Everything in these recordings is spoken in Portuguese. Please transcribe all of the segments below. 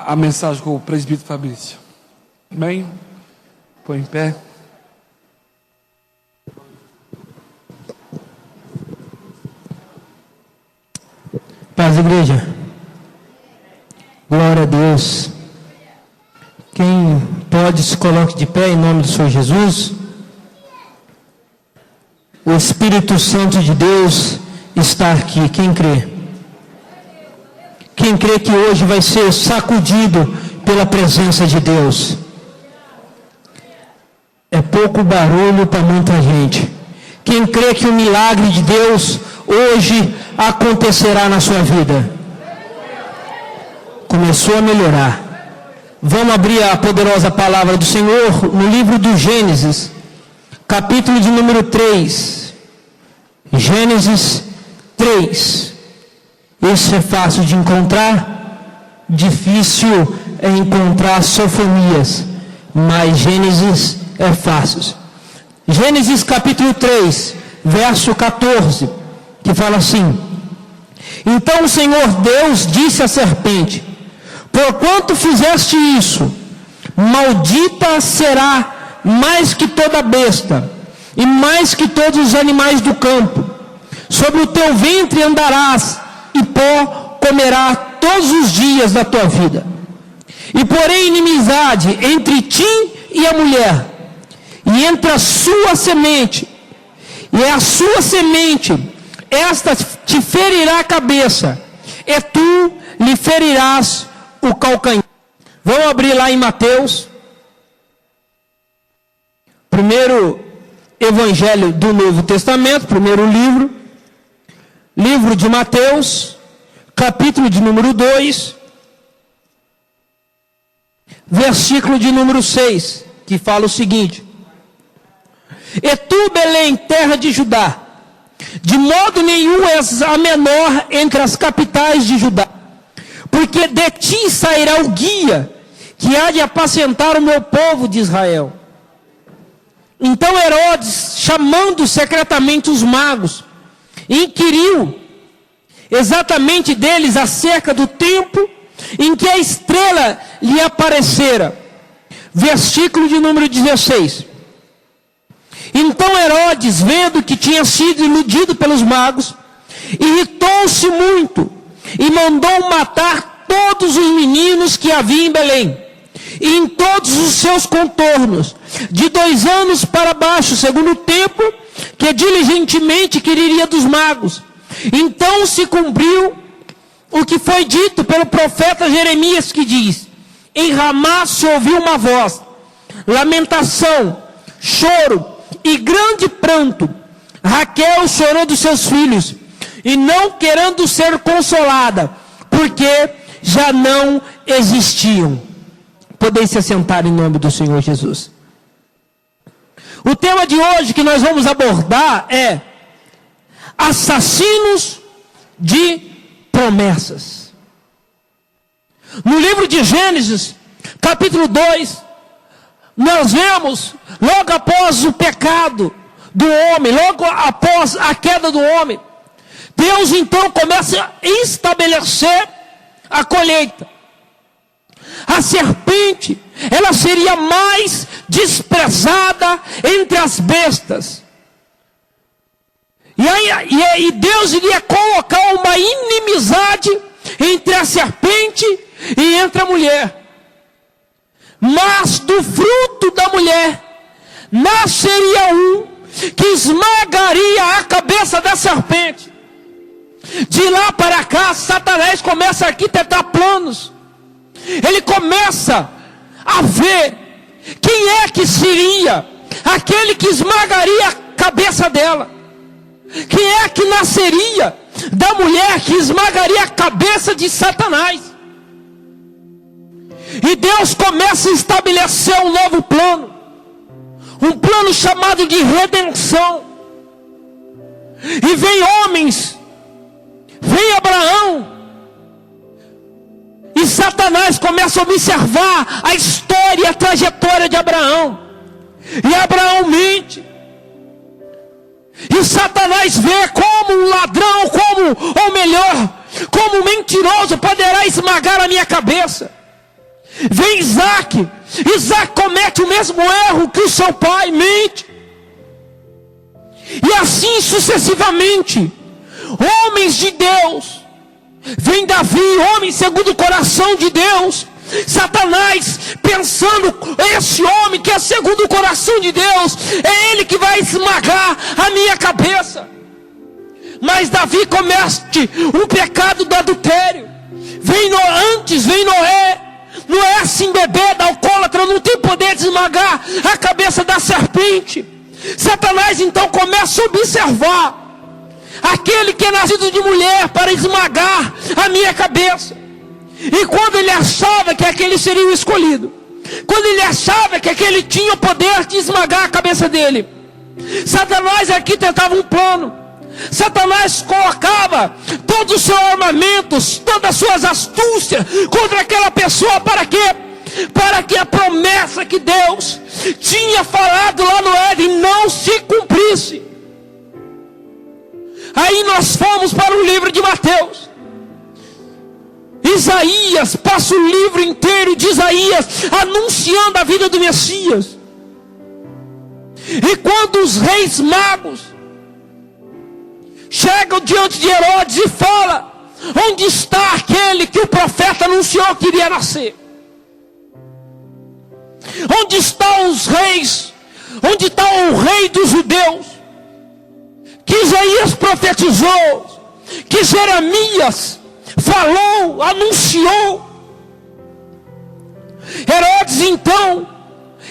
A mensagem com o presbítero Fabrício. Amém? Põe em pé. Paz, igreja. Glória a Deus. Quem pode se coloque de pé em nome do Senhor Jesus. O Espírito Santo de Deus está aqui. Quem crê? Quem crê que hoje vai ser sacudido pela presença de Deus? É pouco barulho para muita gente. Quem crê que o milagre de Deus hoje acontecerá na sua vida? Começou a melhorar. Vamos abrir a poderosa palavra do Senhor no livro do Gênesis, capítulo de número 3. Gênesis 3. Isso é fácil de encontrar, difícil é encontrar sofonias, mas Gênesis é fácil. Gênesis capítulo 3, verso 14, que fala assim: Então o Senhor Deus disse à serpente: Porquanto fizeste isso, maldita será mais que toda besta, e mais que todos os animais do campo. Sobre o teu ventre andarás, e pó comerá todos os dias da tua vida. E porém inimizade entre ti e a mulher, e entre a sua semente, e a sua semente, esta te ferirá a cabeça, e tu lhe ferirás o calcanhar. Vamos abrir lá em Mateus, primeiro evangelho do Novo Testamento, primeiro livro de Mateus, capítulo de número 2, versículo de número 6, que fala o seguinte: E tu, Belém, terra de Judá, de modo nenhum és a menor entre as capitais de Judá, porque de ti sairá o guia, que há de apacentar o meu povo de Israel. Então Herodes, chamando secretamente os magos, inquiriu exatamente deles acerca do tempo em que a estrela lhe aparecera. Versículo de número 16. Então Herodes, vendo que tinha sido iludido pelos magos, irritou-se muito e mandou matar todos os meninos que havia em Belém, e em todos os seus contornos, de 2 anos para baixo, segundo o tempo que diligentemente quereria dos magos. Então se cumpriu o que foi dito pelo profeta Jeremias, que diz: Em Ramá se ouviu uma voz, lamentação, choro e grande pranto. Raquel chorou dos seus filhos, e não querendo ser consolada, porque já não existiam. Podem se assentar em nome do Senhor Jesus. O tema de hoje que nós vamos abordar é assassinos de promessas. No livro de Gênesis, capítulo 2, nós vemos, logo após o pecado do homem, logo após a queda do homem, Deus então começa a estabelecer a colheita. A serpente, ela seria mais desprezada entre as bestas. E Deus iria colocar uma inimizade entre a serpente e entre a mulher. Mas do fruto da mulher nasceria um que esmagaria a cabeça da serpente. De lá para cá, Satanás começa a arquitetar planos. Ele começa a ver quem é que seria aquele que esmagaria a cabeça dela. Quem é que nasceria da mulher que esmagaria a cabeça de Satanás? E Deus começa a estabelecer um novo plano. Um plano chamado de redenção. E vem homens, vem Abraão, e Satanás começa a observar a história e a trajetória de Abraão. E Abraão mente. E Satanás vê como um ladrão, ou melhor, Como mentiroso poderá esmagar a minha cabeça? Vem Isaac. Isaac comete o mesmo erro que o seu pai, mente. E assim sucessivamente. Homens de Deus. Vem Davi, homem segundo o coração de Deus. Satanás pensando, esse homem que é segundo o coração de Deus, é ele que vai esmagar a minha cabeça. Mas Davi comete um pecado do adultério. Vem Noé. Noé assim bebê, alcoólatra, não tem poder de esmagar a cabeça da serpente. Satanás então começa a observar aquele que é nascido de mulher para esmagar a minha cabeça. E quando ele achava que aquele seria o escolhido, quando ele achava que aquele tinha o poder de esmagar a cabeça dele, Satanás aqui tentava um plano. Satanás colocava todos os seus armamentos, todas as suas astúcias contra aquela pessoa. Para quê? Para que a promessa que Deus tinha falado lá no Éden não se cumprisse. Aí nós fomos para o livro de Mateus. Isaías passa o livro inteiro de Isaías anunciando a vida do Messias. E quando os reis magos chegam diante de Herodes e falam: onde está aquele que o profeta anunciou que iria nascer? Onde estão os reis? Onde está o rei dos judeus? Que Isaías profetizou, que Jeremias falou, anunciou. Herodes então,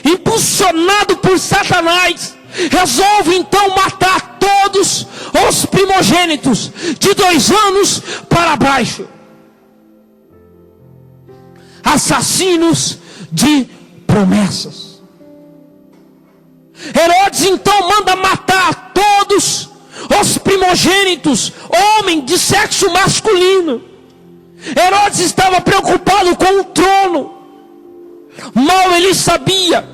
impulsionado por Satanás, resolve então matar todos os primogênitos de 2 anos para baixo. Assassinos de promessas. Herodes então manda matar todos os primogênitos, homens de sexo masculino. Herodes estava preocupado com o trono. Mal ele sabia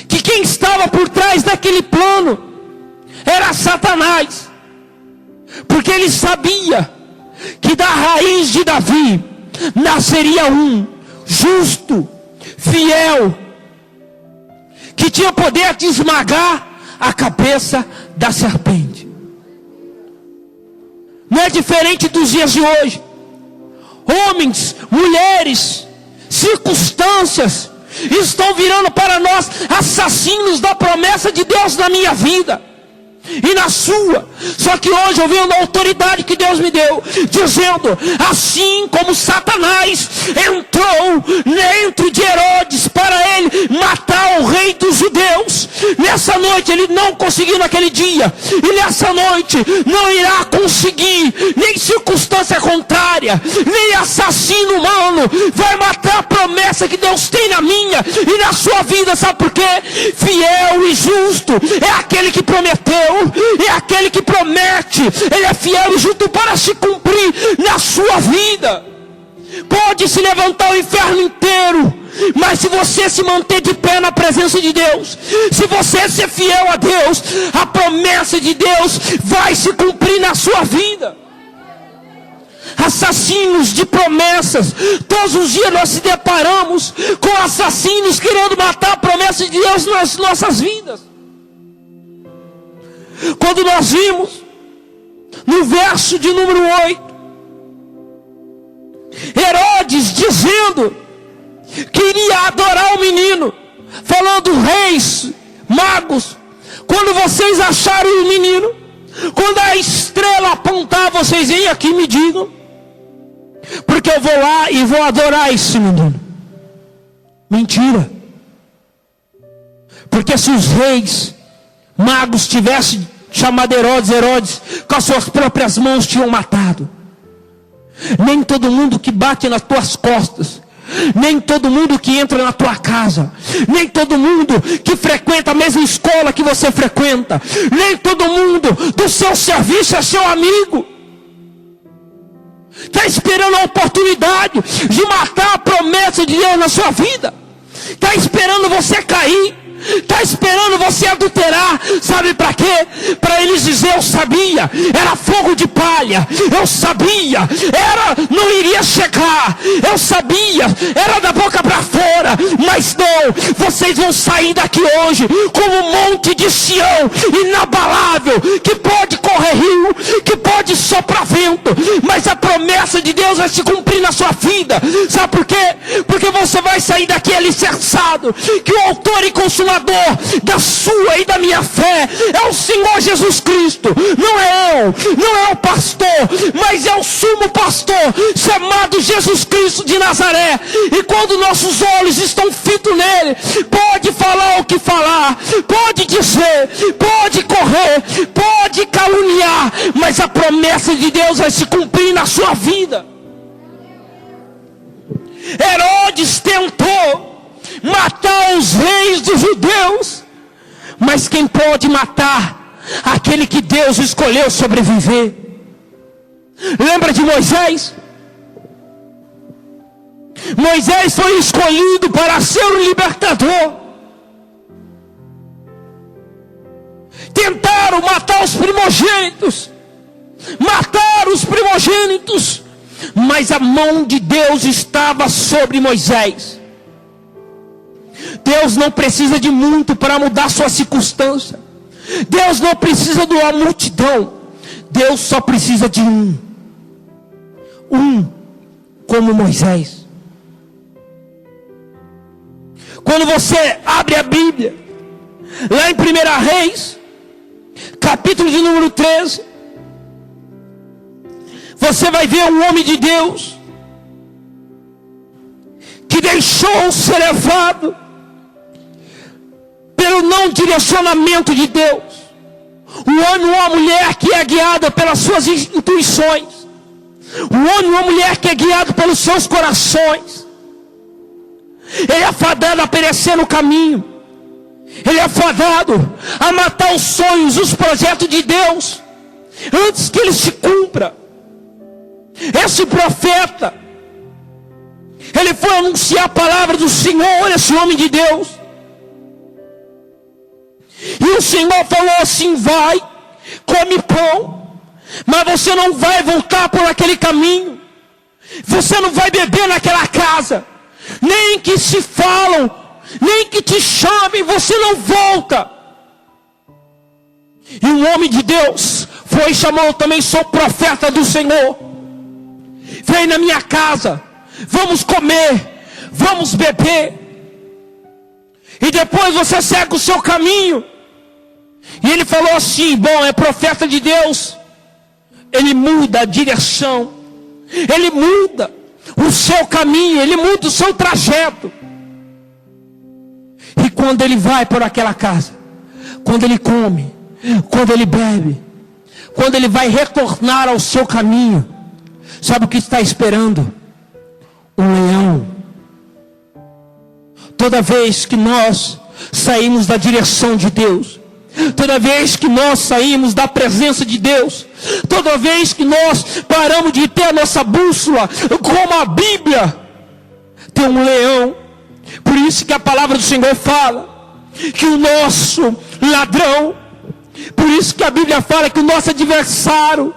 que quem estava por trás daquele plano era Satanás. Porque ele sabia que da raiz de Davi nasceria um justo, fiel, que tinha poder de esmagar a cabeça da serpente. Não é diferente dos dias de hoje. Homens, mulheres, circunstâncias estão virando para nós assassinos da promessa de Deus na minha vida e na sua. Só que hoje eu venho da autoridade que Deus me deu, dizendo: assim como Satanás entrou dentro de Herodes para ele matar o rei dos judeus, nessa noite ele não conseguiu naquele dia, e nessa noite não irá conseguir, nem circunstância contrária, nem assassino humano vai matar a promessa que Deus tem na minha e na sua vida. Sabe por quê? Fiel e justo é aquele que prometeu, é aquele que promete, ele é fiel e justo para se cumprir na sua vida. Pode se levantar o inferno inteiro, mas se você se manter de pé na presença de Deus, se você ser fiel a Deus, a promessa de Deus vai se cumprir na sua vida. Assassinos de promessas. Todos os dias nós se deparamos com assassinos querendo matar a promessa de Deus nas nossas vidas. Quando nós vimos no verso de número 8, Herodes dizendo que iria adorar o menino, falando: reis, magos, quando vocês acharem o menino, quando a estrela apontar, vocês vêm aqui e me digam, porque eu vou lá e vou adorar esse menino. Mentira. Porque se os reis magos tivessem chamado Herodes, com as suas próprias mãos tinham matado. Nem todo mundo que bate nas tuas costas, nem todo mundo que entra na tua casa, nem todo mundo que frequenta a mesma escola que você frequenta, nem todo mundo do seu serviço é seu amigo. Está esperando a oportunidade de matar a promessa de Deus na sua vida. Está esperando você cair, está esperando você adulterar. Sabe para quê? Para eles dizer: eu sabia, era fogo de palha, eu sabia, não iria chegar, eu sabia, era da boca para fora. Mas não, vocês vão sair daqui hoje como um monte de Sião, inabalável, que pode correr rio, que pode soprar vento, mas a promessa de Deus vai se cumprir na sua vida. Sabe por quê? Porque você vai sair daqui alicerçado que o autor e consumador da sua e da minha fé é o Senhor Jesus Cristo. Não é eu, não é o pastor, mas é o sumo pastor chamado Jesus Cristo de Nazaré. E quando nossos olhos estão fitos nele, pode falar o que falar, pode dizer, pode correr, pode caluniar, mas a promessa de Deus vai se cumprir na sua vida. Herodes tentou matar os reis dos judeus, mas quem pode matar? Aquele que Deus escolheu sobreviver. Lembra de Moisés? Moisés foi escolhido para ser o libertador. Tentaram matar os primogênitos, mas a mão de Deus estava sobre Moisés. Deus não precisa de muito para mudar sua circunstância. Deus não precisa de uma multidão. Deus só precisa de um como Moisés. Quando você abre a Bíblia, lá em 1 Reis, capítulo de número 13, você vai ver um homem de Deus que deixou ser levado pelo não direcionamento de Deus. Um homem ou uma mulher que é guiada pelas suas intuições. Um homem ou uma mulher que é guiado pelos seus corações. Ele é fadado a perecer no caminho. Ele é fadado a matar os sonhos, os projetos de Deus, antes que ele se cumpra. Esse profeta, ele foi anunciar a palavra do Senhor, esse homem de Deus. E o Senhor falou assim: vai, come pão, mas você não vai voltar por aquele caminho. Você não vai beber naquela casa. Nem que se falam, nem que te chamem, você não volta. E um homem de Deus foi e chamou: eu também sou profeta do Senhor. Vem na minha casa, vamos comer, vamos beber, e depois você segue o seu caminho. E ele falou assim: bom, é profeta de Deus. Ele muda a direção, ele muda o seu caminho, ele muda o seu trajeto. E quando ele vai por aquela casa, quando ele come, quando ele bebe, quando ele vai retornar ao seu caminho, sabe o que está esperando? Um leão. Toda vez que nós saímos da direção de Deus, toda vez que nós saímos da presença de Deus, toda vez que nós paramos de ter a nossa bússola, como a Bíblia, tem um leão. Por isso que a palavra do Senhor fala que o nosso ladrão, por isso que a Bíblia fala que o nosso adversário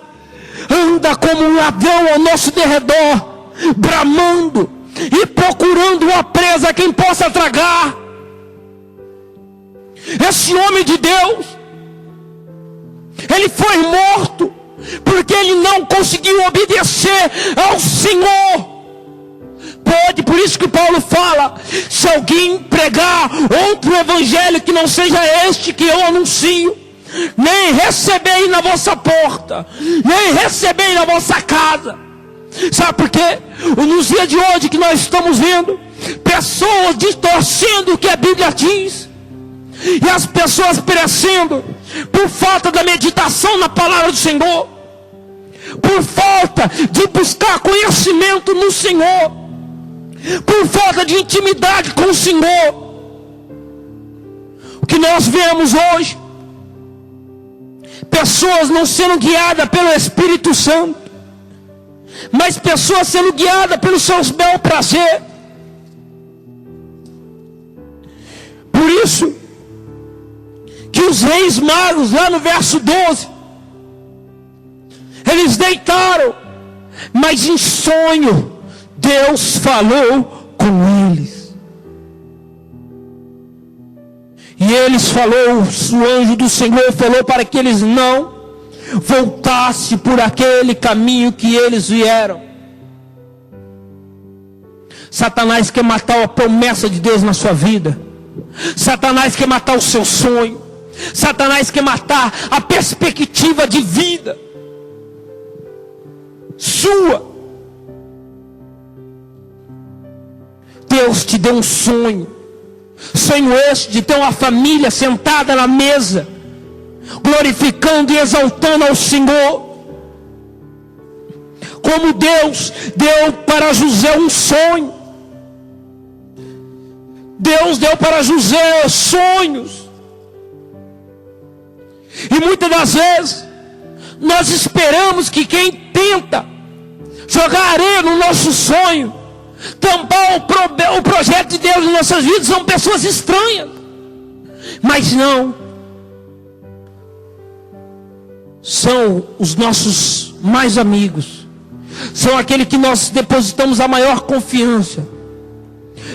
anda como um ladrão ao nosso derredor, bramando e procurando uma presa a quem possa tragar. Esse homem de Deus, ele foi morto porque ele não conseguiu obedecer ao Senhor. Por isso que Paulo fala: se alguém pregar outro evangelho que não seja este que eu anuncio, nem receberei na vossa porta, nem receberei na vossa casa. Sabe por quê? Nos dias de hoje que nós estamos vendo pessoas distorcendo o que a Bíblia diz, e as pessoas perecendo por falta da meditação na palavra do Senhor, por falta de buscar conhecimento no Senhor, por falta de intimidade com o Senhor. O que nós vemos hoje, pessoas não sendo guiadas pelo Espírito Santo, mas pessoas sendo guiadas pelos seus bel prazer. Por isso os reis magos, lá no verso 12, eles deitaram, mas em sonho, Deus falou com eles. E eles falou, o anjo do Senhor falou para que eles não voltassem por aquele caminho que eles vieram. Satanás quer matar a promessa de Deus na sua vida. Satanás quer matar o seu sonho. Satanás quer matar a perspectiva de vida sua. Deus te deu um sonho. Sonho este de ter uma família sentada na mesa, glorificando e exaltando ao Senhor. Como Deus deu para José um sonho. Deus deu para José sonhos. E muitas das vezes nós esperamos que quem tenta jogar areia no nosso sonho, tampar o projeto de Deus em nossas vidas, são pessoas estranhas. Mas não, são os nossos mais amigos, são aqueles que nós depositamos a maior confiança.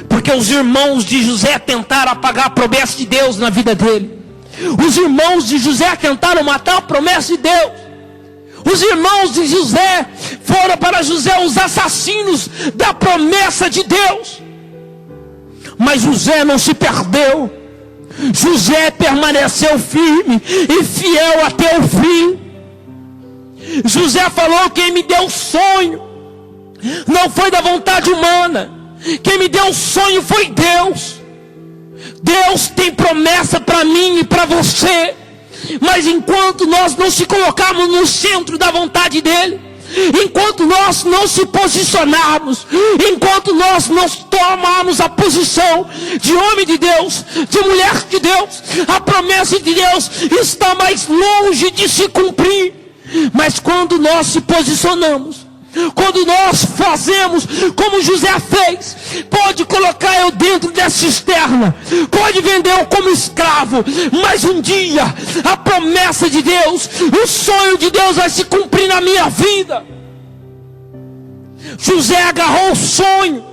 Porque os irmãos de José tentaram apagar a promessa de Deus na vida dele. Os irmãos de José tentaram matar a promessa de Deus. Os irmãos de José foram para José os assassinos da promessa de Deus. Mas José não se perdeu. José permaneceu firme e fiel até o fim. José falou: quem me deu o sonho não foi da vontade humana. Quem me deu o sonho foi Deus. Deus tem promessa para mim e para você. Mas enquanto nós não se colocarmos no centro da vontade dEle, enquanto nós não se posicionarmos, enquanto nós não tomarmos a posição de homem de Deus, de mulher de Deus, a promessa de Deus está mais longe de se cumprir. Mas quando nós se posicionamos, quando nós fazemos como José fez, pode colocar eu dentro dessa cisterna, pode vender eu como escravo, mas um dia a promessa de Deus, o sonho de Deus vai se cumprir na minha vida. José agarrou o sonho.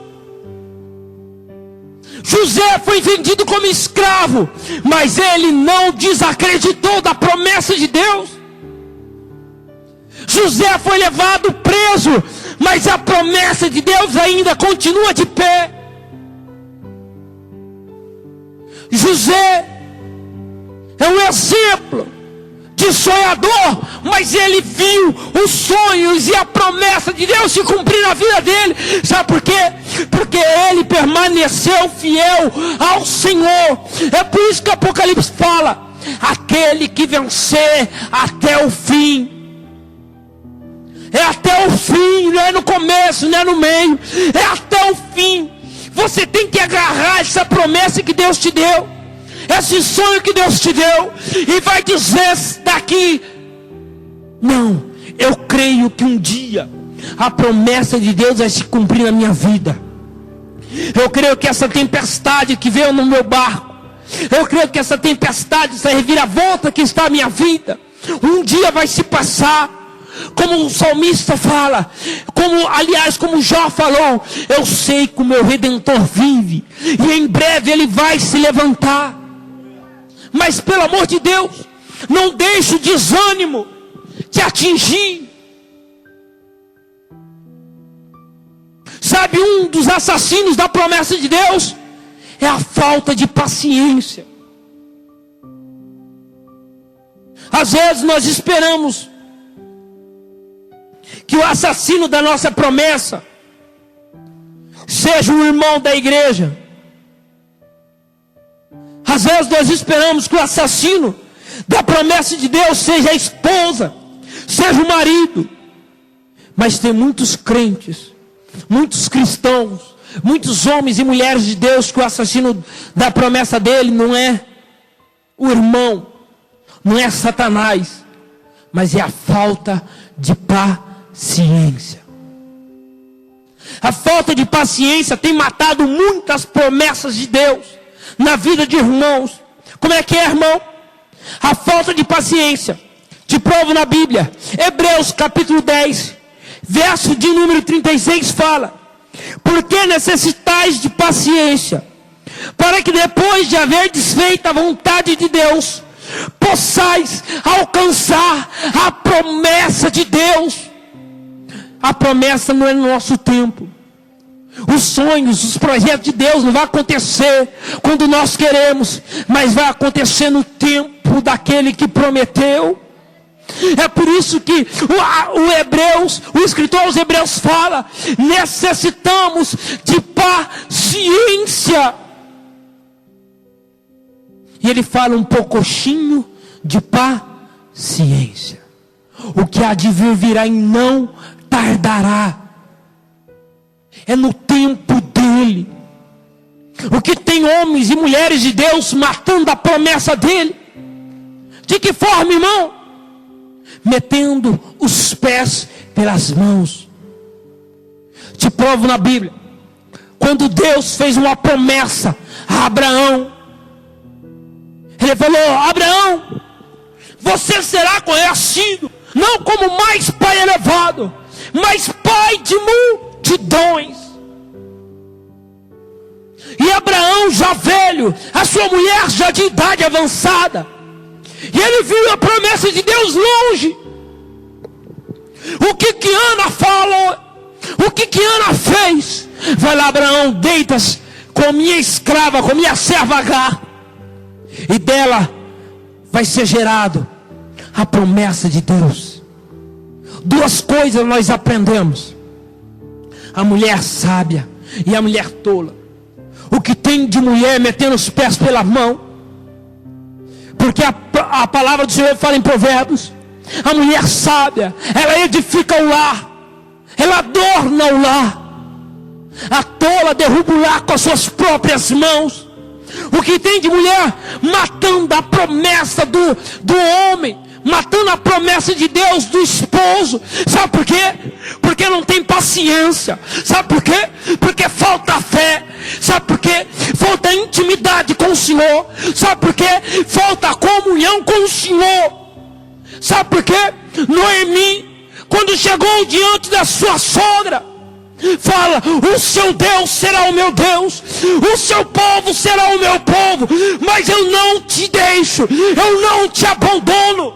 José foi vendido como escravo, mas ele não desacreditou da promessa de Deus. José foi levado preso, mas a promessa de Deus ainda continua de pé. José é um exemplo de sonhador, mas ele viu os sonhos e a promessa de Deus se cumprir na vida dele. Sabe por quê? Porque ele permaneceu fiel ao Senhor. É por isso que o Apocalipse fala: aquele que vencer até o fim. É até o fim, não é no começo, não é no meio, é até o fim. Você tem que agarrar essa promessa que Deus te deu, esse sonho que Deus te deu, e vai dizer daqui: não, eu creio que um dia a promessa de Deus vai se cumprir na minha vida. Eu creio que essa tempestade que veio no meu barco, eu creio que essa tempestade, essa reviravolta que está na minha vida, um dia vai se passar. Como o salmista fala, como Jó falou: eu sei que o meu Redentor vive, e em breve ele vai se levantar. Mas pelo amor de Deus, não deixe o desânimo te atingir. Sabe, um dos assassinos da promessa de Deus é a falta de paciência. Às vezes nós esperamos que o assassino da nossa promessa seja um irmão da igreja. Às vezes nós esperamos que o assassino da promessa de Deus seja a esposa, seja o marido. Mas tem muitos crentes, muitos cristãos, muitos homens e mulheres de Deus que o assassino da promessa dele não é o irmão, não é Satanás, mas é a falta de paciência. A falta de paciência tem matado muitas promessas de Deus na vida de irmãos. Como é que é, irmão? A falta de paciência. Te provo na Bíblia. Hebreus capítulo 10, verso de número 36 fala: porque necessitais de paciência, para que depois de haver desfeita a vontade de Deus, possais alcançar a promessa de Deus. A promessa não é no nosso tempo. Os sonhos, os projetos de Deus não vai acontecer quando nós queremos, mas vai acontecer no tempo daquele que prometeu. É por isso que o escritor aos Hebreus fala: necessitamos de paciência. E ele fala um pouquinho de paciência. O que há de vir virá e não tardará. É no tempo dele. O que tem homens e mulheres de Deus matando a promessa dele. De que forma, irmão? Metendo os pés pelas mãos. Te provo na Bíblia. Quando Deus fez uma promessa a Abraão, Ele falou: Abraão, você será conhecido não como mais pai elevado, mas pai de multidões. E Abraão já velho, a sua mulher já de idade avançada, e ele viu a promessa de Deus longe. O que Ana falou? O que Ana fez? Vai lá, Abraão, deitas com minha escrava, com minha serva Agar, e dela vai ser gerado a promessa de Deus. Duas coisas nós aprendemos: a mulher sábia e a mulher tola. O que tem de mulher metendo os pés pela mão, porque a palavra do Senhor fala em Provérbios: a mulher sábia, ela edifica o lar, ela adorna o lar. A tola derruba o lar com as suas próprias mãos. O que tem de mulher matando a promessa do homem, matando a promessa de Deus do esposo. Sabe por quê? Porque não tem paciência. Sabe por quê? Porque falta fé. Sabe por quê? Falta intimidade com o Senhor. Sabe por quê? Falta comunhão com o Senhor. Sabe por quê? Noemi, quando chegou diante da sua sogra, fala: o seu Deus será o meu Deus, o seu povo será o meu povo, mas eu não te deixo, eu não te abandono.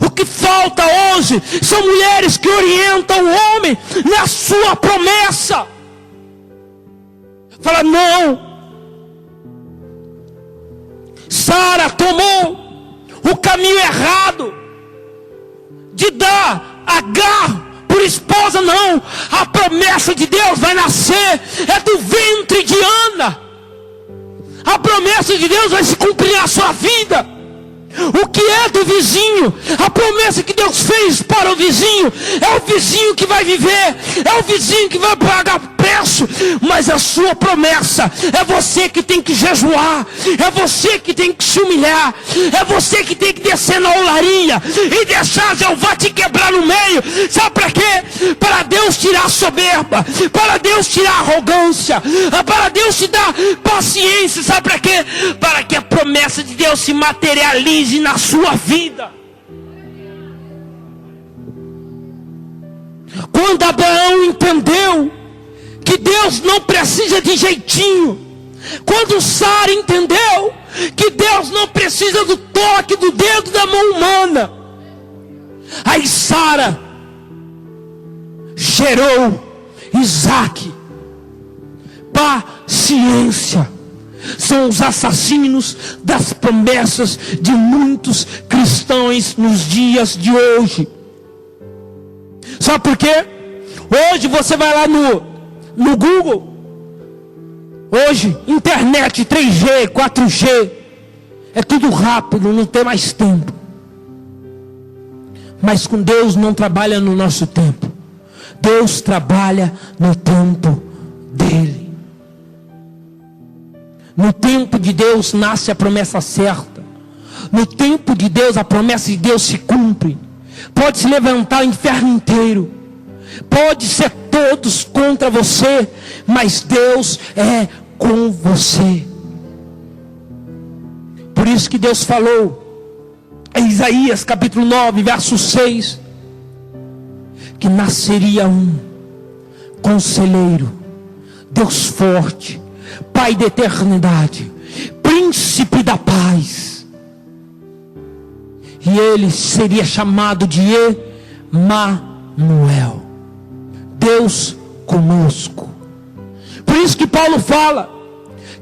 O que falta hoje são mulheres que orientam o homem na sua promessa. Fala: não. Sara tomou o caminho errado de dar Agar por esposa. Não, a promessa de Deus vai nascer é do ventre de Ana. A promessa de Deus vai se cumprir na sua vida. O que é do vizinho, a promessa que Deus fez para o vizinho, é o vizinho que vai viver, é o vizinho que vai pagar preço. Mas a sua promessa é você que tem que jejuar, é você que tem que se humilhar, é você que tem que descer na olaria e deixar Jeová te quebrar no meio. Sabe para quê? Para Deus tirar a soberba, para Deus tirar a arrogância, para Deus te dar paciência. Sabe para quê? Para que a promessa de Deus se materialize na sua vida. Quando Abraão entendeu que Deus não precisa de jeitinho, quando Sara entendeu que Deus não precisa do toque do dedo da mão humana, aí Sara gerou Isaac. Paciência. São os assassinos das promessas de muitos cristãos nos dias de hoje. Sabe por quê? Hoje você vai lá no Google. Hoje, internet 3G, 4G. É tudo rápido, não tem mais tempo. Mas com Deus não trabalha no nosso tempo. Deus trabalha no tempo dele. No tempo de Deus nasce a promessa certa. No tempo de Deus a promessa de Deus se cumpre. Pode se levantar o inferno inteiro, pode ser todos contra você, mas Deus é com você. Por isso que Deus falou em Isaías capítulo 9, verso 6, que nasceria um conselheiro, Deus forte, Pai da eternidade, Príncipe da paz. E ele seria chamado de Emanuel, Deus conosco. Por isso que Paulo fala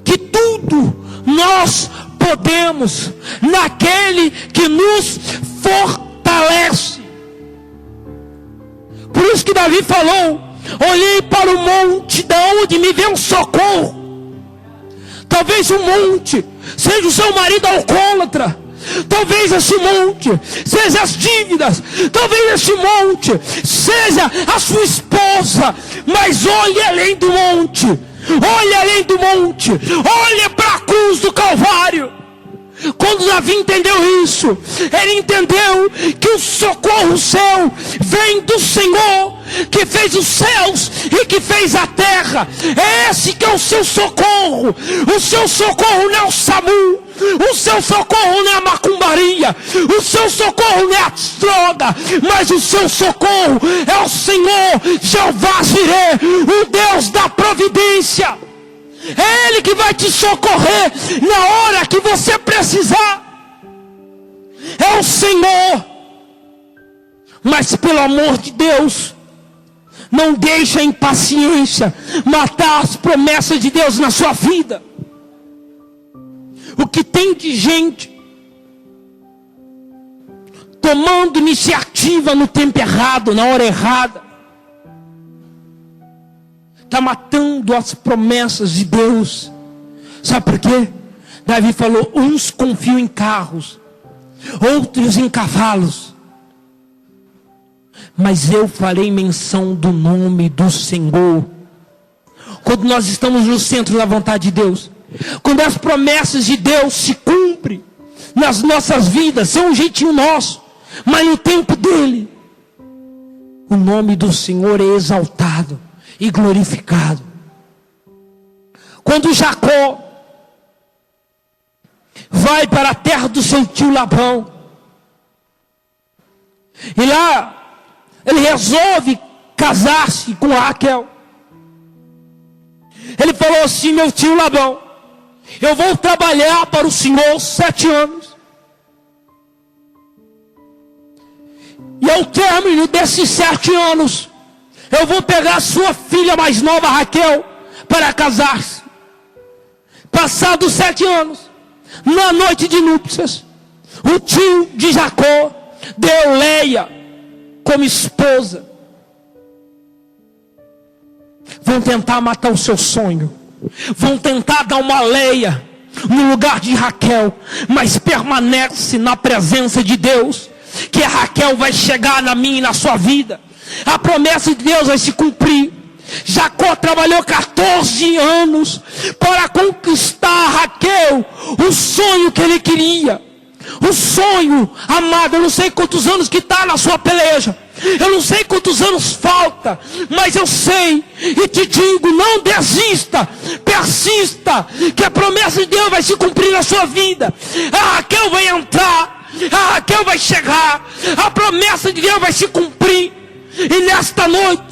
que tudo nós podemos naquele que nos fortalece. Por isso que Davi falou: olhei para o monte, da onde me vem um socorro. Talvez o monte seja o seu marido alcoólatra. Talvez esse monte seja as dívidas. Talvez esse monte seja a sua esposa. Mas olhe além do monte. Olhe além do monte. Olhe para a cruz do Calvário. Quando Davi entendeu isso, ele entendeu que o socorro seu vem do Senhor, que fez os céus e que fez a terra. É esse que é o seu socorro. O seu socorro não é o SAMU. O seu socorro não é a macumbaria. O seu socorro não é a droga. Mas o seu socorro é o Senhor Jeová Jireh, o Deus da providência. É Ele que vai te socorrer na hora que você precisar. É o Senhor. Mas pelo amor de Deus, não deixe a impaciência matar as promessas de Deus na sua vida. O que tem de gente tomando iniciativa no tempo errado, na hora errada, está matando as promessas de Deus. Sabe por quê? Davi falou: uns confiam em carros, outros em cavalos, mas eu farei menção do nome do Senhor. Quando nós estamos no centro da vontade de Deus, quando as promessas de Deus se cumprem nas nossas vidas, são um jeitinho nosso, mas no tempo dele, o nome do Senhor é exaltado e glorificado. Quando Jacó vai para a terra do seu tio Labão, e lá ele resolve casar-se com Raquel. Ele falou assim: meu tio Labão, eu vou trabalhar para o Senhor 7 anos, e ao término desses 7 anos, eu vou pegar a sua filha mais nova, Raquel, para casar-se. Passados 7 anos, na noite de núpcias, o tio de Jacó deu Leia como esposa. Vão tentar matar o seu sonho. Vão tentar dar uma Leia no lugar de Raquel. Mas permanece na presença de Deus, que a Raquel vai chegar na minha e na sua vida. A promessa de Deus vai se cumprir. Jacó trabalhou 14 anos para conquistar a Raquel, o sonho que ele queria. O sonho, amado, eu não sei quantos anos que está na sua peleja. Eu não sei quantos anos falta, mas eu sei e te digo: não desista, persista, que a promessa de Deus vai se cumprir na sua vida. A Raquel vai entrar, a Raquel vai chegar, a promessa de Deus vai se cumprir. E nesta noite,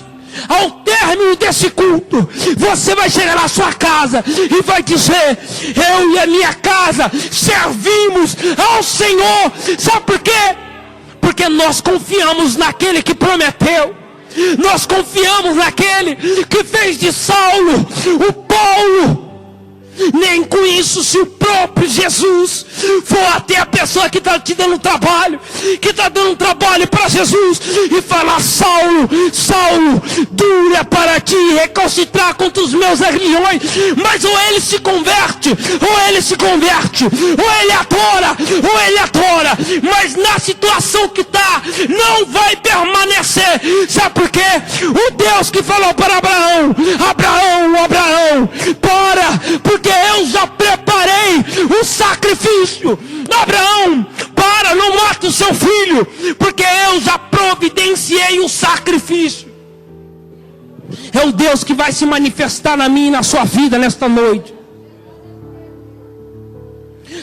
ao término desse culto, você vai chegar na sua casa e vai dizer: eu e a minha casa servimos ao Senhor. Sabe por quê? Porque nós confiamos naquele que prometeu. Nós confiamos naquele que fez de Saulo o Paulo. Nem com isso, se o próprio Jesus for até a pessoa que está te dando trabalho, que está dando trabalho para Jesus, e falar: Saulo, Saulo, duro é para ti recalcitrar contra os meus aguilhões. Mas ou ele se converte, ou ele se converte, ou ele adora, ou ele adora. Mas na situação que está, não vai permanecer. Sabe por quê? O Deus que falou para Abraão: Abraão, Abraão, porque eu já preparei o sacrifício. Abraão, não mata o seu filho, porque eu já providenciei o sacrifício. É o Deus que vai se manifestar na minha e na sua vida nesta noite.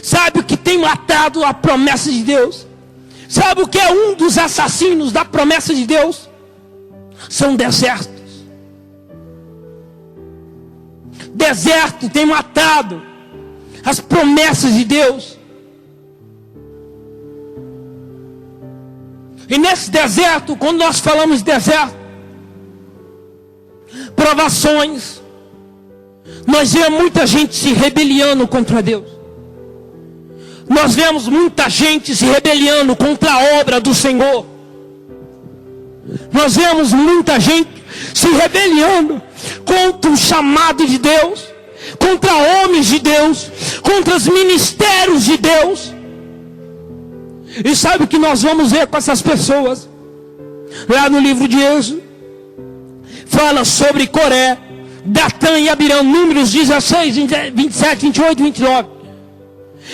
Sabe o que tem matado a promessa de Deus? Sabe o que é um dos assassinos da promessa de Deus? São desertos. Deserto tem matado as promessas de Deus. E nesse deserto, quando nós falamos de deserto, provações, nós vemos muita gente se rebeliando contra Deus. Nós vemos muita gente se rebeliando contra a obra do Senhor. Nós vemos muita gente se rebeliando contra o chamado de Deus, contra homens de Deus, contra os ministérios de Deus. E sabe o que nós vamos ver com essas pessoas? Lá no livro de Êxodo, fala sobre Coré, Datã e Abirão, Números 16, 27, 28 e 29.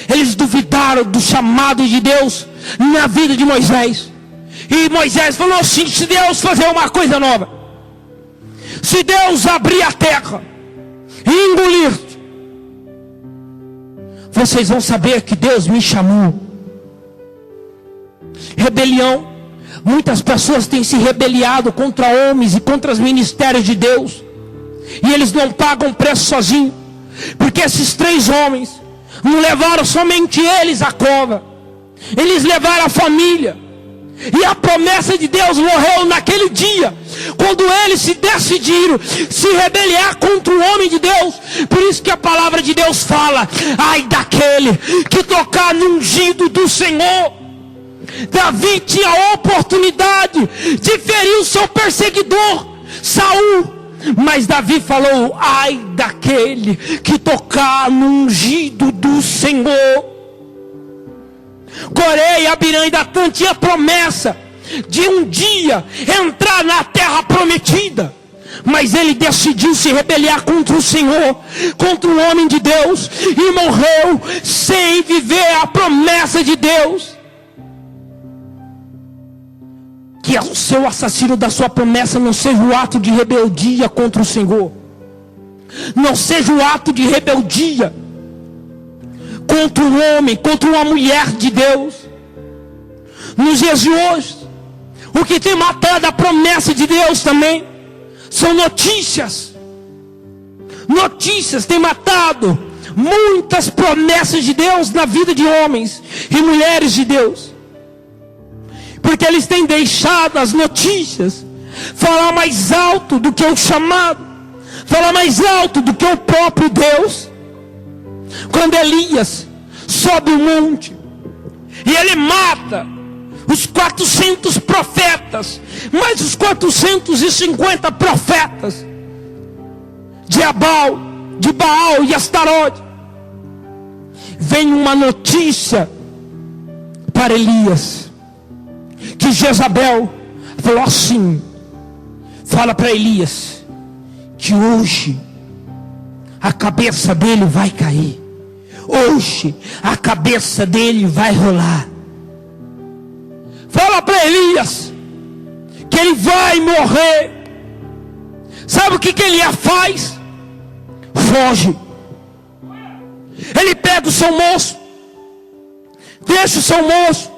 Eles duvidaram do chamado de Deus na vida de Moisés. E Moisés falou assim: se Deus fazer uma coisa nova, se Deus abrir a terra e engolir, vocês vão saber que Deus me chamou. Rebelião. Muitas pessoas têm se rebeliado contra homens e contra os ministérios de Deus. E eles não pagam preço sozinhos. Porque esses 3 homens não levaram somente eles à cova. Eles levaram a família. E a promessa de Deus morreu naquele dia, quando eles se decidiram se rebeliar contra o homem de Deus. Por isso que a palavra de Deus fala: ai daquele que tocar no ungido do Senhor. Davi tinha a oportunidade de ferir o seu perseguidor, Saul. Mas Davi falou: ai daquele que tocar no ungido do Senhor. Coré, Abirã e Datã tinha promessa de um dia entrar na terra prometida. Mas ele decidiu se rebeliar contra o Senhor, contra o homem de Deus, e morreu sem viver a promessa de Deus. Que o seu assassino da sua promessa não seja o ato de rebeldia contra o Senhor. Não seja o ato de rebeldia contra um homem, contra uma mulher de Deus. Nos dias de hoje, o que tem matado a promessa de Deus também são notícias. Notícias têm matado muitas promessas de Deus na vida de homens e mulheres de Deus. Porque eles têm deixado as notícias falar mais alto do que o chamado, falar mais alto do que o próprio Deus. Quando Elias sobe o monte e ele mata os 400 profetas, mais os 450 profetas de Baal e Astarote, vem uma notícia para Elias, que Jezabel falou assim: fala para Elias que hoje a cabeça dele vai cair, hoje a cabeça dele vai rolar. Fala para Elias que ele vai morrer. Sabe o que Elias faz? Foge. Ele pega o seu moço, deixa o seu moço,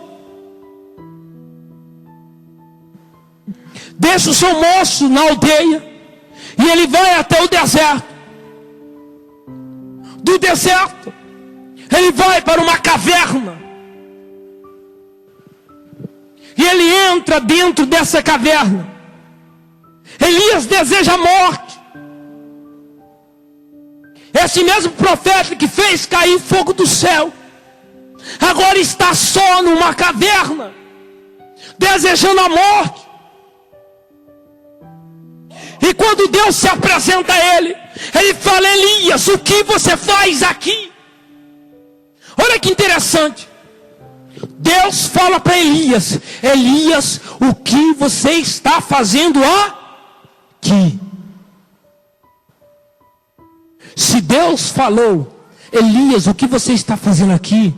deixa o seu moço na aldeia, e ele vai até o deserto. Do deserto ele vai para uma caverna, e ele entra dentro dessa caverna. Elias deseja a morte. Esse mesmo profeta que fez cair fogo do céu, agora está só numa caverna, desejando a morte. E quando Deus se apresenta a ele, ele fala: Elias, o que você faz aqui? Olha que interessante. Deus fala para Elias: Elias, o que você está fazendo aqui? Se Deus falou: Elias, o que você está fazendo aqui?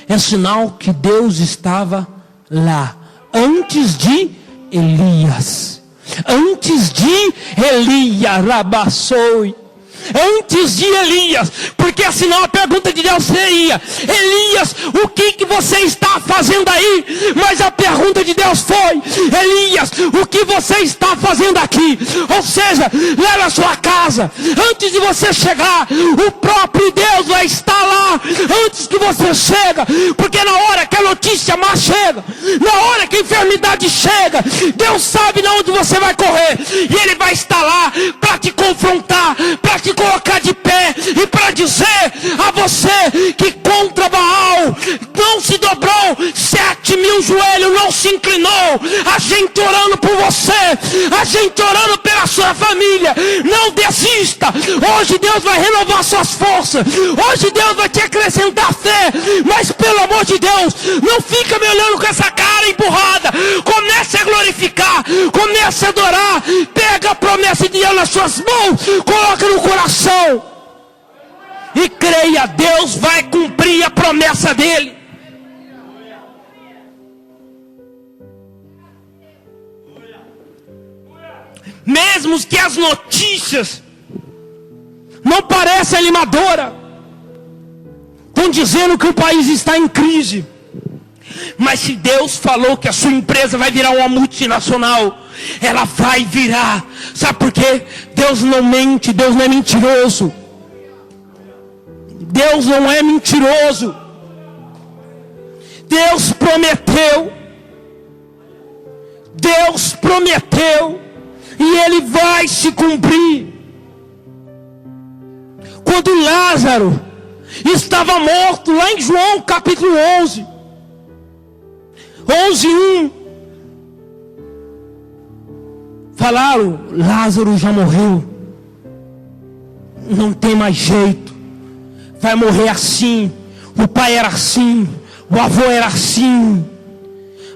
É sinal que Deus estava lá antes de Elias. Antes de Elias, Rabassoi. antes de Elias, porque senão a pergunta de Deus seria: Elias, o que você está fazendo aí? Mas a pergunta de Deus foi: Elias, o que você está fazendo aqui? Ou seja, lá na sua casa, antes de você chegar, o próprio Deus vai estar lá antes que você chega, porque na hora que a notícia má chega, na hora que a enfermidade chega, Deus sabe de onde você vai correr, e Ele vai estar lá para te confrontar, para te colocar de pé, e para dizer a você que contra Baal não se dobrou 7.000 joelhos, não se inclinou. A gente orando por você, a gente orando pela sua família. Não desista. Hoje Deus vai renovar suas forças, hoje Deus vai te acrescentar fé, mas pelo amor de Deus, não fica me olhando com essa cara emburrada. Comece a glorificar, comece a adorar, pega a promessa de Deus nas suas mãos, coloca no coração e creia, Deus vai cumprir a promessa dele. Mesmo que as notícias não pareçam animadoras, estão dizendo que o país está em crise, mas se Deus falou que a sua empresa vai virar uma multinacional, ela vai virar. Sabe por quê? Deus não mente, Deus não é mentiroso. Deus não é mentiroso. Deus prometeu. Deus prometeu. E Ele vai se cumprir. Quando Lázaro estava morto, lá em João capítulo 11, 11:1, falaram: Lázaro já morreu, não tem mais jeito, vai morrer assim. O pai era assim, o avô era assim,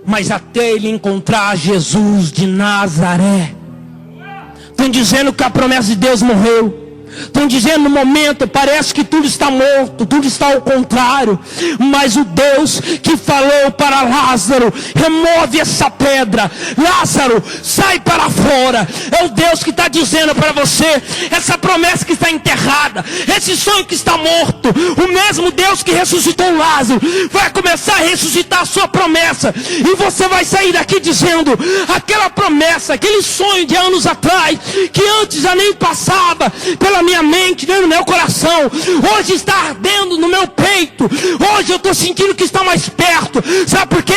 mas até ele encontrar Jesus de Nazaré. Estão dizendo que a promessa de Deus morreu. Estão dizendo no momento, parece que tudo está morto, tudo está ao contrário. Mas o Deus que falou para Lázaro: remove essa pedra, Lázaro, sai para fora. É o Deus que está dizendo para você: essa promessa que está enterrada, esse sonho que está morto, o mesmo Deus que ressuscitou Lázaro vai começar a ressuscitar a sua promessa. E você vai sair daqui dizendo: aquela promessa, aquele sonho de anos atrás, que antes já nem passava pela minha mente, dentro do meu coração, hoje está ardendo no meu peito. Hoje eu estou sentindo que está mais perto. Sabe por quê?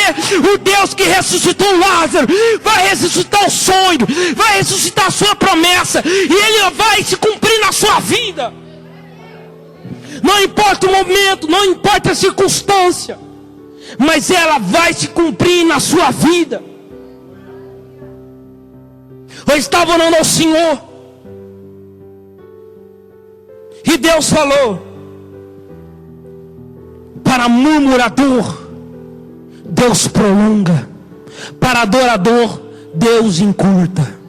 O Deus que ressuscitou Lázaro vai ressuscitar o sonho, vai ressuscitar a sua promessa, e Ele vai se cumprir na sua vida. Não importa o momento, não importa a circunstância, mas ela vai se cumprir na sua vida. Eu estava orando ao Senhor, e Deus falou: para murmurador, Deus prolonga; para adorador, Deus encurta.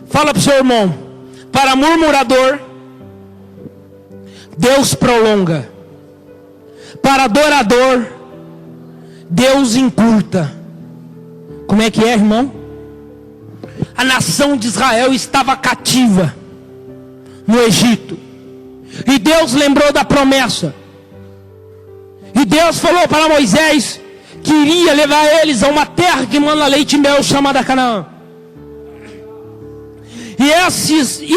Fala para o seu irmão: para murmurador, Deus prolonga; para adorador, Deus encurta. Como é que é, irmão? A nação de Israel estava cativa no Egito, e Deus lembrou da promessa, e Deus falou para Moisés que iria levar eles a uma terra que manda leite e mel, chamada Canaã. E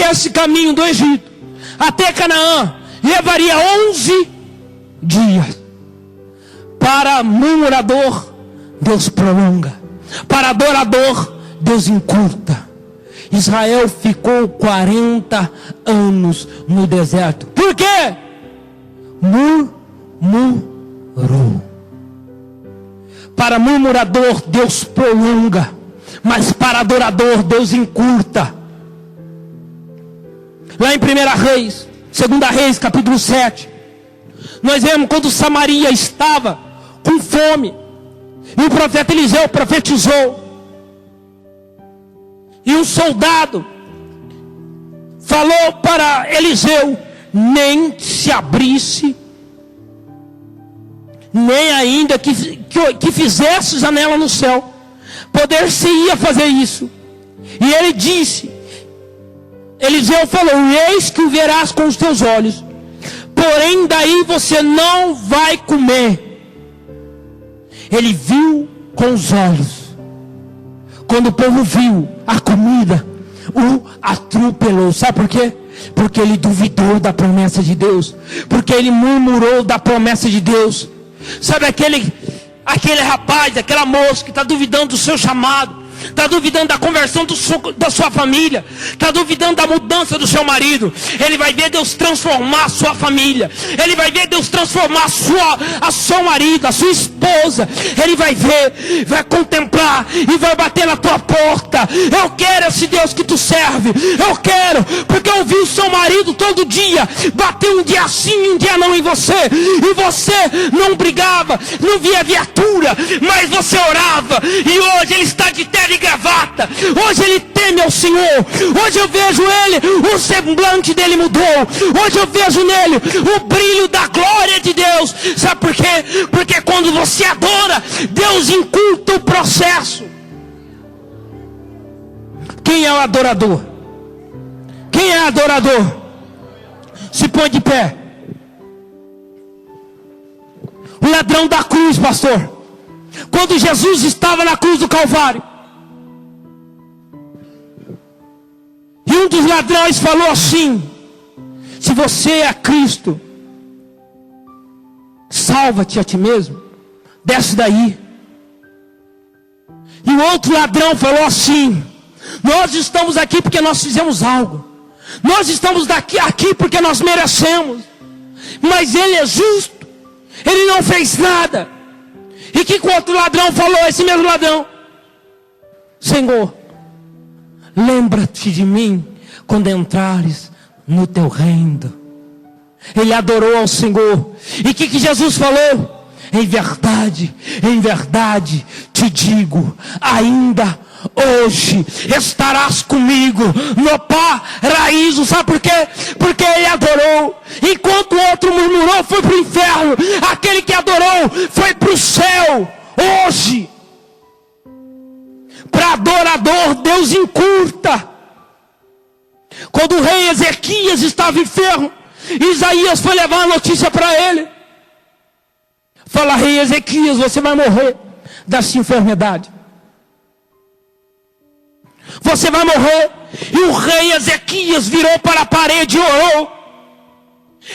esse caminho do Egito até Canaã levaria 11 dias. Para murmurador, Deus prolonga; para adorador, Deus encurta. Israel ficou 40 anos no deserto. Por quê? Murmurou. Para murmurador, Deus prolonga; mas para adorador, Deus encurta. Lá em 1 Reis, 2 Reis, capítulo 7, nós vemos quando Samaria estava com fome, e o profeta Eliseu profetizou, e um soldado falou para Eliseu: nem se abrisse, nem ainda que fizesse janela no céu, poder-se-ia fazer isso. E ele disse: Eliseu falou: eis que o verás com os teus olhos, porém daí você não vai comer. Ele viu com os olhos. Quando o povo viu a comida, o atropelou. Sabe por quê? Porque ele duvidou da promessa de Deus. Porque ele murmurou da promessa de Deus. Sabe aquele rapaz, aquela moça que está duvidando do seu chamado, está duvidando da conversão da sua família, está duvidando da mudança do seu marido. Ele vai ver Deus transformar a sua família. Ele vai ver Deus transformar a seu marido, a sua esposa. Ele vai ver, vai contemplar e vai bater na tua porta. Eu quero esse Deus que tu serve. Eu quero, porque eu vi o seu marido todo dia bater um dia sim e um dia não em você. E você não brigava, não via viatura, mas você orava. E hoje ele está de terno e gravata. Hoje ele teme ao Senhor. Hoje eu vejo ele, o semblante dele mudou. Hoje eu vejo nele o brilho da glória de Deus. Sabe por quê? Porque quando você adora, Deus encurta o processo. Quem é o adorador? Quem é adorador? Se põe de pé. O ladrão da cruz, pastor. Quando Jesus estava na cruz do Calvário, e um dos ladrões falou assim: se você é Cristo, salva-te a ti mesmo, desce daí. E o outro ladrão falou assim: nós estamos aqui porque nós fizemos algo. Nós estamos aqui porque nós merecemos. Mas ele é justo. Ele não fez nada. E que o outro ladrão falou, esse mesmo ladrão: Senhor, lembra-te de mim quando entrares no teu reino. Ele adorou ao Senhor. E que Jesus falou? Em verdade te digo, ainda hoje estarás comigo no paraíso. Sabe por quê? Porque ele adorou. Enquanto o outro murmurou, foi para o inferno. Aquele que adorou foi para o céu. Hoje, para adorador, Deus encurta. Quando o rei Ezequias estava enfermo, Isaías foi levar a notícia para ele. Fala: rei Ezequias, você vai morrer dessa enfermidade. Você vai morrer. E o rei Ezequias virou para a parede e orou.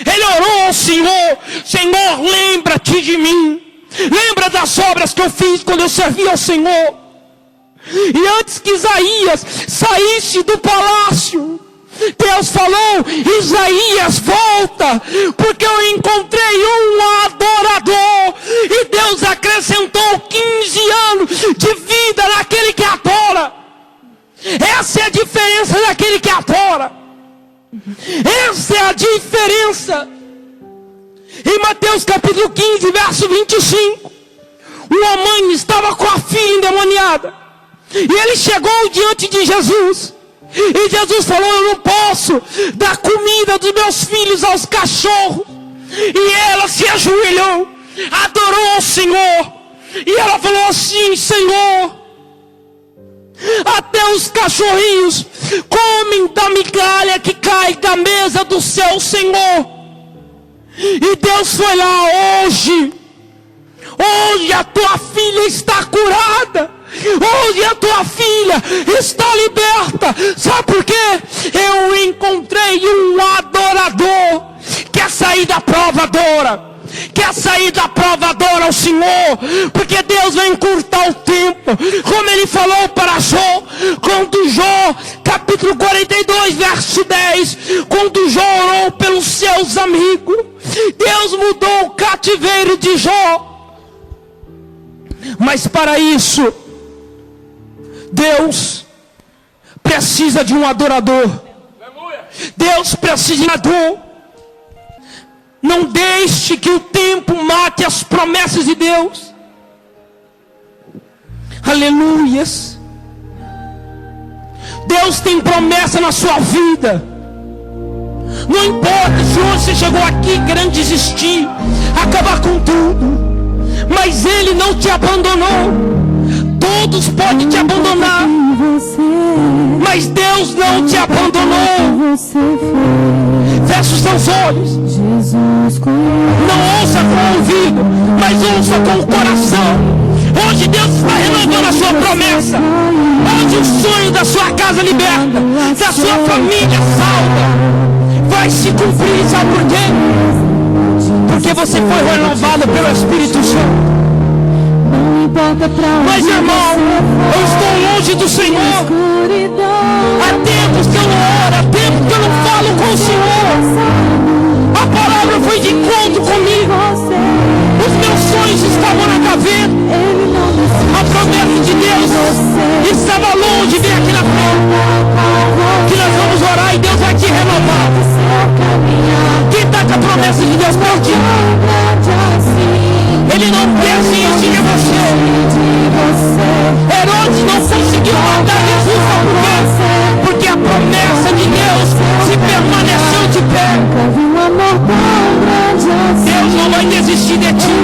Ele orou ao Senhor: Senhor, lembra-te de mim. Lembra das obras que eu fiz quando eu servi ao Senhor. E antes que Isaías saísse do palácio, Deus falou: Isaías, volta, porque eu encontrei um adorador. E Deus acrescentou 15 anos de vida naquele que adora. Essa é a diferença daquele que adora. Essa é a diferença. Em Mateus capítulo 15, verso 25, uma mãe estava com a filha endemoniada, e ele chegou diante de Jesus. E Jesus falou: eu não posso dar comida dos meus filhos aos cachorros. E ela se ajoelhou, adorou ao Senhor. E ela falou assim: Senhor, até os cachorrinhos comem da migalha que cai da mesa do seu Senhor. E Deus foi lá: hoje a tua filha está curada. Hoje a tua filha está liberta. Sabe por quê? Eu encontrei um adorador. Quer sair da prova, adora. Quer sair da prova, adora ao Senhor. Porque Deus vai encurtar o tempo. Como Ele falou para Jó. Quando Jó, capítulo 42, verso 10. Quando Jó orou pelos seus amigos, Deus mudou o cativeiro de Jó. Mas para isso, Deus precisa de um adorador. Deus precisa de um adorador. Não deixe que o tempo mate as promessas de Deus. Aleluias. Deus tem promessa na sua vida. Não importa se hoje você chegou aqui querendo desistir, acabar com tudo, mas Ele não te abandonou. Todos podem te abandonar, mas Deus não te abandonou. Feche os seus olhos. Não ouça com o ouvido, mas ouça com o coração. Hoje Deus está renovando a sua promessa. Hoje o sonho da sua casa liberta, da sua família salva, vai se cumprir. Sabe por quê? Porque você foi renovado pelo Espírito Santo. Mas irmão, eu estou longe do Senhor. Há tempos que eu não oro, há tempos que eu não falo com o Senhor. A palavra foi de encontro comigo. Os meus sonhos estavam na gaveta. A promessa de Deus estava longe. Vem aqui na frente, que nós vamos orar e Deus vai te renovar. Quem está com a promessa de Deus para ti? Ele não pensa em exigir você. Herodes não conseguiu matar Jesus, sabe por quê? Porque a promessa de Deus se permaneceu de pé. Deus não vai desistir de ti.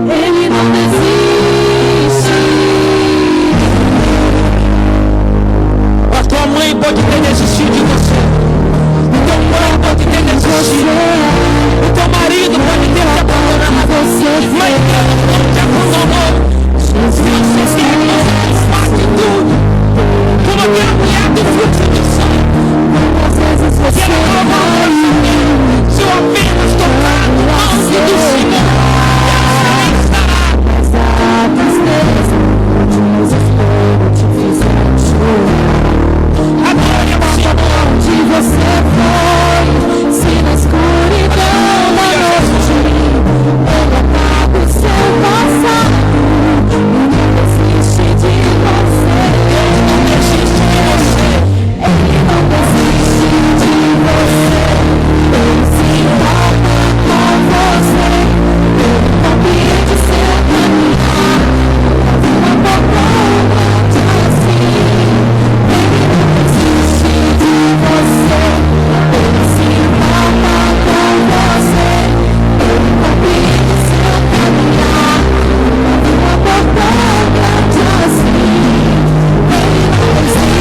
Ele não desiste. A tua mãe pode ter desistido de você. O teu pai pode ter desistido. O teu marido pode ter te abandonado. Mas Deus não te abandonou. Se você quer que você faça tudo, como aquela mulher do fluxo de sangue, que ela colocou o se eu apenas tocar no manto do Senhor, ela estará. Adore ao Senhor. Onde você foi, se na escuridão da noite Ele apaga o seu passado e não desiste de você. Ele não desiste de você. Ele não desiste de você. Ele se importa com você. Ele compreende seu caminhar. Uma portão grande assim. Ele não desiste de você. Ele se importa com você. Ele compreende seu caminhar. Uma portão grande assim. Ele não desiste.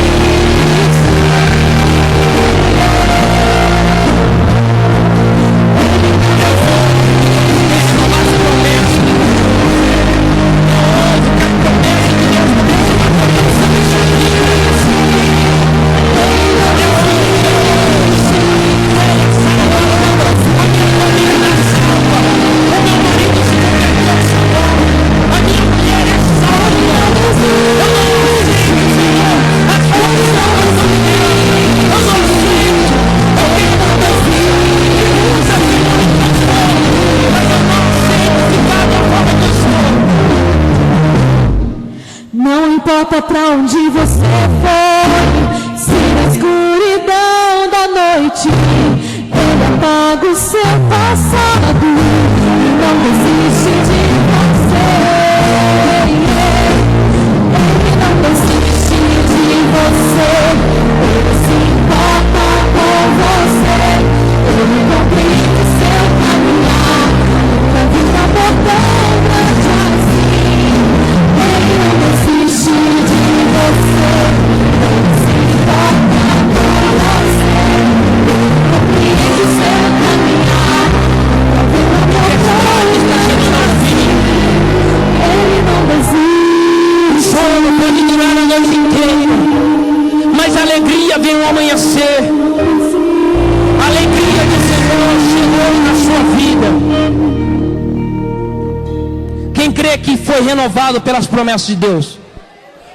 Não importa pra onde você foi, se na escuridão da noite Ele apaga o seu passado e não desiste de você. Ele não desiste de você. Ele se importa com você. Ele compreende seu caminhar. Pra vir na portão grande assim. Ele não desiste de você. Ele se importa com você. Ele compreende seu caminhar. Pra vir na portão grande assim. Ele não desiste. O sol não pode durar a noite inteira, mas a alegria vem ao amanhecer. A alegria do Senhor chegou na sua vida. Quem crê que foi renovado pelas promessas de Deus,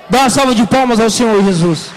dá uma salva de palmas ao Senhor Jesus.